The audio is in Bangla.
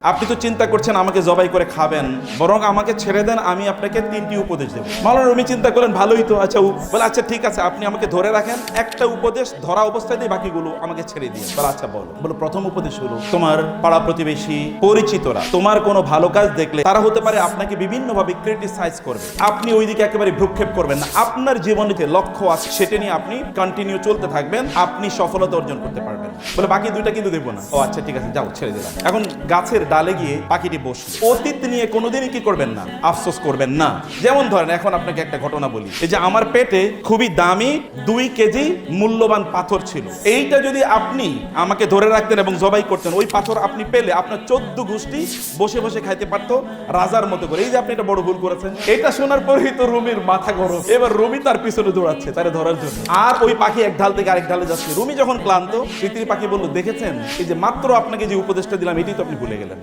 আপনি তো চিন্তা করছেন আমাকে জবাই করে খাবেন, বরং আমাকে ছেড়ে দেন, আমি আপনাকে 3টি উপদেশ দেব। মাওলানা রুমি চিন্তা করলেন ভালোই তো, আচ্ছা বলে আচ্ছা ঠিক আছে, আপনি আমাকে ধরে রাখেন, একটা উপদেশ ধরা অবস্থায় দিয়ে বাকিগুলো আমাকে ছেড়ে দিয়ে। বলে আচ্ছা বলো। প্রথম উপদেশ হলো, তোমার পাড়া প্রতিবেশী পরিচিতরা তোমার কোনো ভালো কাজ দেখলে তারা হতে পারে আপনাকে বিভিন্নভাবে ক্রিটিসাইজ করবে, আপনি ওইদিকে একেবারে ভ্রুক্ষেপ করবেন না। আপনার জীবনে যে লক্ষ্য আছে সেটা নিয়ে আপনি কন্টিনিউ চলতে থাকবেন, আপনি সফলতা অর্জন করতে পারবেন। বলে বাকি দুইটা কিন্তু দেবো না। ও আচ্ছা ঠিক আছে, যাও ছেড়ে দিলাম। এখন গাছের ডালে গিয়ে পাখিটি বসলো। অতীত নিয়ে কোনোদিনই কি করবেন না, আফসোস করবেন না। যেমন ধরেন এখন আপনাকে একটা ঘটনা বলি, এই যে আমার পেটে খুবই দামি 2 কেজি মূল্যবান পাথর ছিল। এইটা যদি আপনি আমাকে ধরে রাখতেন এবং জবাই করতেন, ওই পাথর আপনি পেলে আপনার 14 গোষ্ঠী বসে বসে খাইতে পারতো রাজার মতো করে। এই যে আপনি একটা বড় ভুল করেছেন। এটা শোনার পরেই তো রুমির মাথা গরম। এবার রুমি তার পিছনে দৌড়াচ্ছে তারে ধরার জন্য, আর ওই পাখি এক ঢাল থেকে আরেক ঢালে যাচ্ছে। রুমি যখন ক্লান্ত, তিতির পাখি বলল, দেখেছেন এই যে মাত্র আপনাকে যে উপদেশটা দিলাম এটাই তো আপনি ভুলে গেলেন।